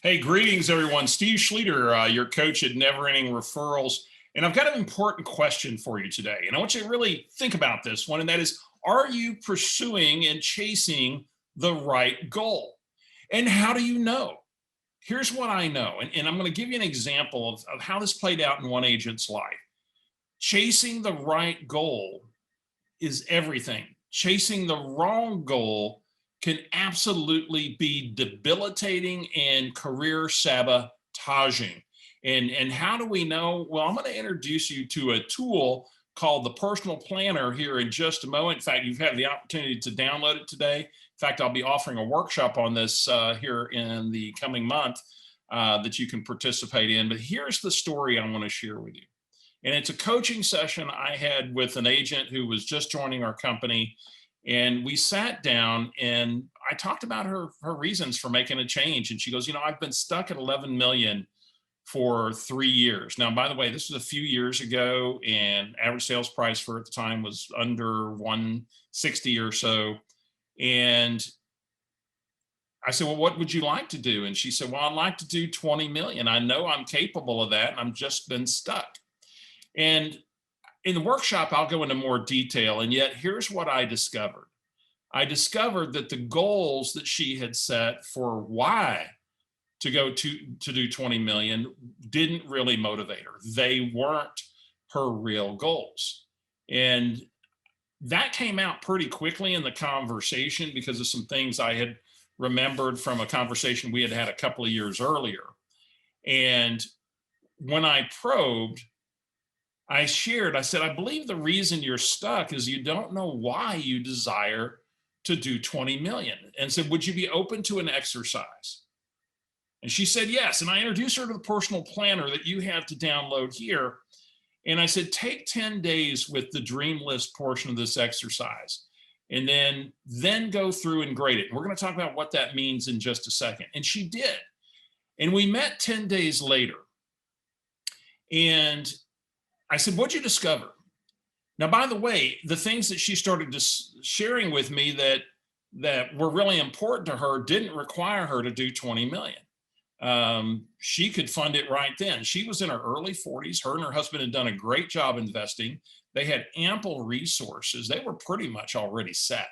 Hey, greetings, everyone. Steve Schlueter, your coach at NeverEndingReferrals. And I've got an important question for you today. And I want you to really think about this one. And that is, are you pursuing and chasing the right goal? And how do you know? Here's what I know. And I'm going to give you an example of how this played out in one agent's life. Chasing the right goal is everything. Chasing the wrong goal can absolutely be debilitating and career sabotaging. And how do we know? Well, I'm going to introduce you to a tool called the Personal Planner here in just a moment. In fact, you've had the opportunity to download it today. In fact, I'll be offering a workshop on this here in the coming month that you can participate in. But here's the story I want to share with you. And it's a coaching session I had with an agent who was just joining our company. And we sat down and I talked about her reasons for making a change. And she goes, I've been stuck at 11 million for 3 years. Now, by the way, this was a few years ago, and average sales price for at the time was under 160 or so. And I said, well, what would you like to do? And she said, well, I'd like to do 20 million. I know I'm capable of that, and I've just been stuck. And in the workshop, I'll go into more detail. And yet here's what I discovered. I discovered that the goals that she had set for why to go to do 20 million didn't really motivate her. They weren't her real goals. And that came out pretty quickly in the conversation because of some things I had remembered from a conversation we had had a couple of years earlier. And when I probed, I said, I believe the reason you're stuck is you don't know why you desire to do 20 million. And said, would you be open to an exercise? And she said, yes. And I introduced her to the personal planner that you have to download here. And I said, take 10 days with the dream list portion of this exercise, and then go through and grade it. And we're going to talk about what that means in just a second. And she did. And we met 10 days later. And I said, what'd you discover? Now, by the way, the things that she started sharing with me that were really important to her didn't require her to do 20 million. She could fund it right then. She was in her early 40s. Her and her husband had done a great job investing. They had ample resources. They were pretty much already set.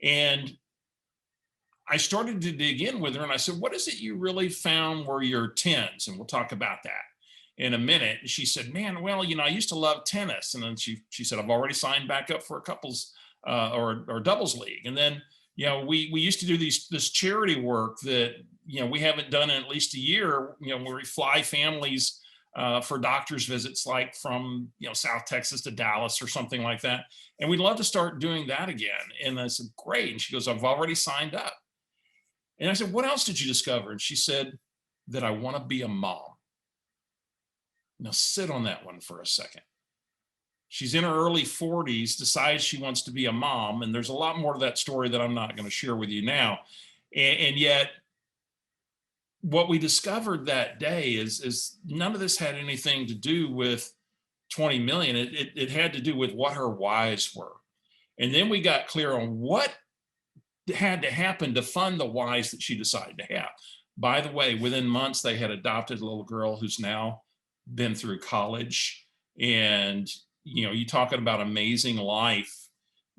And I started to dig in with her and I said, what is it you really found were your 10s? And we'll talk about that in a minute. And she said, man, well, I used to love tennis. And then she said, I've already signed back up for a couples or doubles league. And then, we used to do this charity work that, we haven't done in at least a year, where we fly families for doctor's visits, like from, South Texas to Dallas or something like that. And we'd love to start doing that again. And I said, great. And she goes, I've already signed up. And I said, what else did you discover? And she said that I want to be a mom. Now sit on that one for a second. She's in her early 40s, decides she wants to be a mom. And there's a lot more to that story that I'm not going to share with you now. And yet what we discovered that day is none of this had anything to do with 20 million. It had to do with what her whys were. And then we got clear on what had to happen to fund the whys that she decided to have. By the way, within months, they had adopted a little girl who's now been through college. And, you talking about amazing life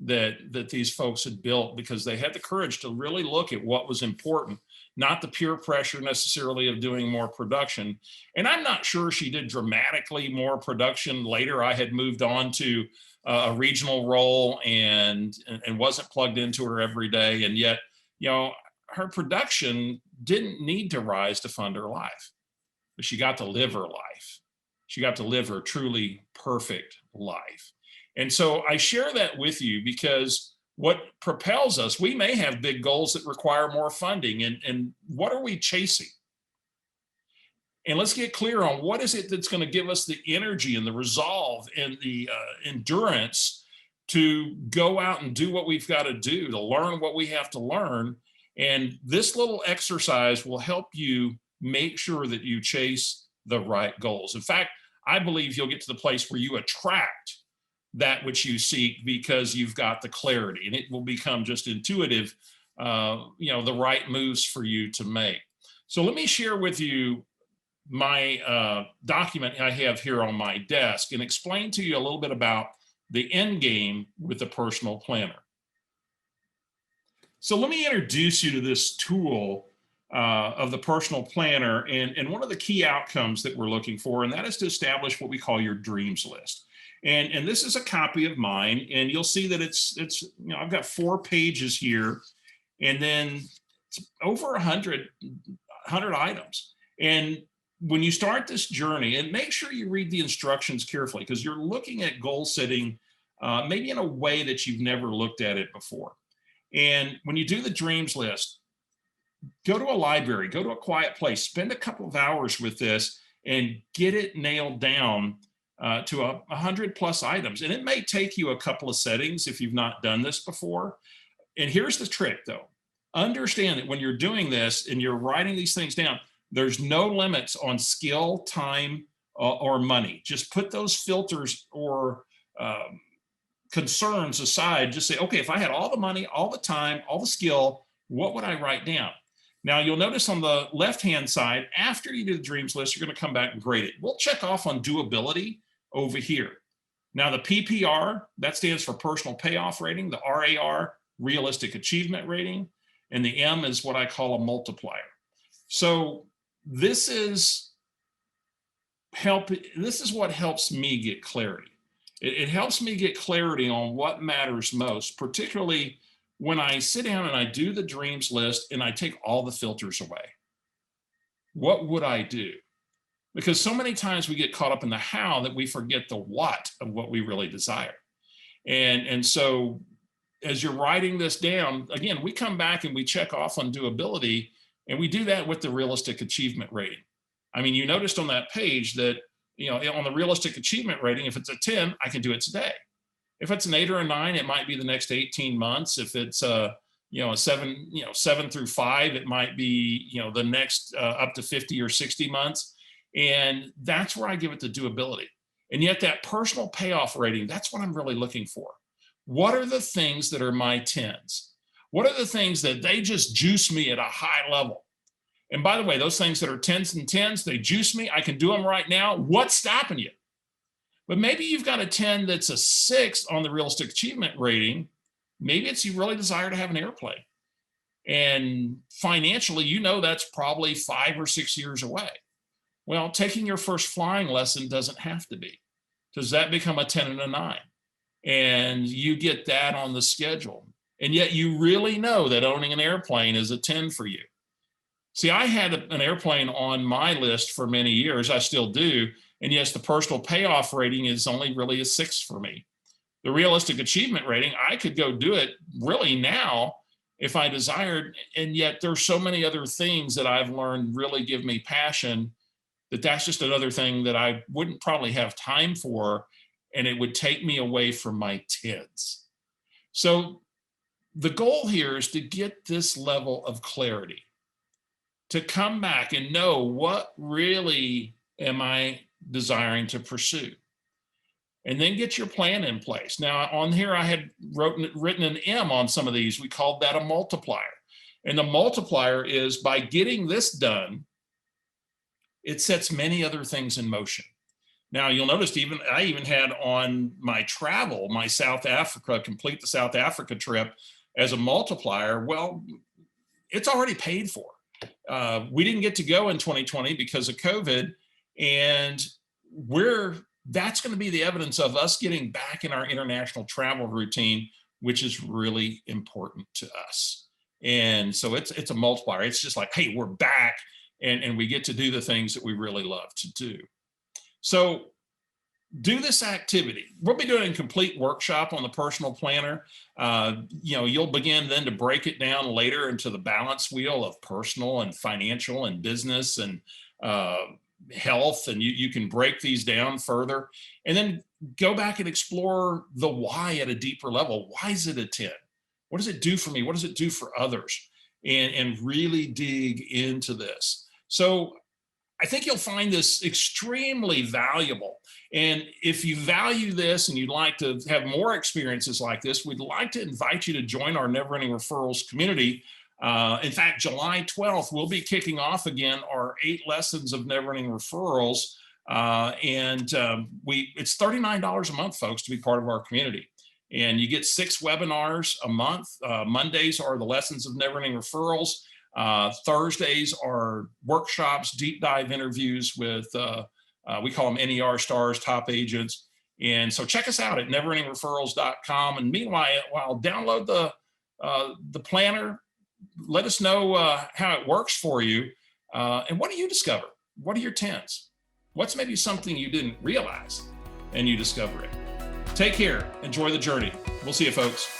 that these folks had built because they had the courage to really look at what was important, not the peer pressure necessarily of doing more production. And I'm not sure she did dramatically more production later. I had moved on to a regional role and wasn't plugged into her every day. And yet, her production didn't need to rise to fund her life, but she got to live her life. She got to live her truly perfect life. And so I share that with you because what propels us, we may have big goals that require more funding. And what are we chasing? And let's get clear on what is it that's going to give us the energy and the resolve and the endurance to go out and do what we've got to do, to learn what we have to learn. And this little exercise will help you make sure that you chase the right goals. In fact, I believe you'll get to the place where you attract that which you seek because you've got the clarity, and it will become just intuitive, the right moves for you to make. So let me share with you my document I have here on my desk and explain to you a little bit about the end game with the personal planner. So let me introduce you to this tool of the personal planner and one of the key outcomes that we're looking for, and that is to establish what we call your dreams list. And this is a copy of mine, and you'll see that it's I've got 4 pages here, and then it's over 100 items. And when you start this journey, and make sure you read the instructions carefully, because you're looking at goal setting maybe in a way that you've never looked at it before. And when you do the dreams list, go to a library, go to a quiet place, spend a couple of hours with this and get it nailed down to 100+ items. And it may take you a couple of settings if you've not done this before. And here's the trick though. Understand that when you're doing this and you're writing these things down, there's no limits on skill, time, or money. Just put those filters or concerns aside. Just say, okay, if I had all the money, all the time, all the skill, what would I write down? Now you'll notice on the left-hand side, after you do the dreams list, you're going to come back and grade it. We'll check off on doability over here. Now the PPR, that stands for personal payoff rating, the RAR, realistic achievement rating, and the M is what I call a multiplier. So this is what helps me get clarity. It helps me get clarity on what matters most, particularly when I sit down and I do the dreams list and I take all the filters away. What would I do? Because so many times we get caught up in the how that we forget the what of what we really desire. And so as you're writing this down, again, we come back and we check off on doability, and we do that with the realistic achievement rating. I mean, you noticed on that page that, on the realistic achievement rating, if it's a 10, I can do it today. If it's an 8 or a 9, it might be the next 18 months. If it's a 7 through 5, it might be, the next up to 50 or 60 months. And that's where I give it the doability. And yet that personal payoff rating, that's what I'm really looking for. What are the things that are my 10s? What are the things that they just juice me at a high level? And by the way, those things that are 10s and 10s, they juice me. I can do them right now. What's stopping you? But maybe you've got a 10 that's a 6 on the realistic achievement rating. Maybe it's you really desire to have an airplane. And financially, that's probably 5 or 6 years away. Well, taking your first flying lesson doesn't have to be. Does that become a 10 and a 9? And you get that on the schedule. And yet you really know that owning an airplane is a 10 for you. See, I had an airplane on my list for many years. I still do. And yes, the personal payoff rating is only really a 6 for me. The realistic achievement rating, I could go do it really now if I desired. And yet there's so many other things that I've learned really give me passion that's just another thing that I wouldn't probably have time for. And it would take me away from my 10s. So the goal here is to get this level of clarity, to come back and know what really am I desiring to pursue, and then get your plan in place. Now on here, I had written an M on some of these. We called that a multiplier. And the multiplier is by getting this done, it sets many other things in motion. Now you'll notice I even had on my travel, my South Africa, complete the South Africa trip as a multiplier. Well, it's already paid for. We didn't get to go in 2020 because of COVID, and that's going to be the evidence of us getting back in our international travel routine, which is really important to us. And so it's a multiplier. It's just like, hey, we're back, and we get to do the things that we really love to do. So do this activity. We'll be doing a complete workshop on the personal planner. You'll begin then to break it down later into the balance wheel of personal and financial and business and health. And you can break these down further and then go back and explore the why at a deeper level. Why is it a 10? What does it do for me? What does it do for others? And really dig into this. So I think you'll find this extremely valuable. And if you value this and you'd like to have more experiences like this, we'd like to invite you to join our Never Ending Referrals community. In fact, July 12th, we'll be kicking off again our 8 lessons of Never Ending Referrals. It's $39 a month, folks, to be part of our community. And you get 6 webinars a month. Mondays are the lessons of Never Ending Referrals. Thursdays are workshops, deep dive interviews with, we call them NER stars, top agents. And so check us out at NeverEndingReferrals.com. And meanwhile, download the planner. Let us know how it works for you. And what do you discover? What are your 10s? What's maybe something you didn't realize and you discover it? Take care. Enjoy the journey. We'll see you, folks.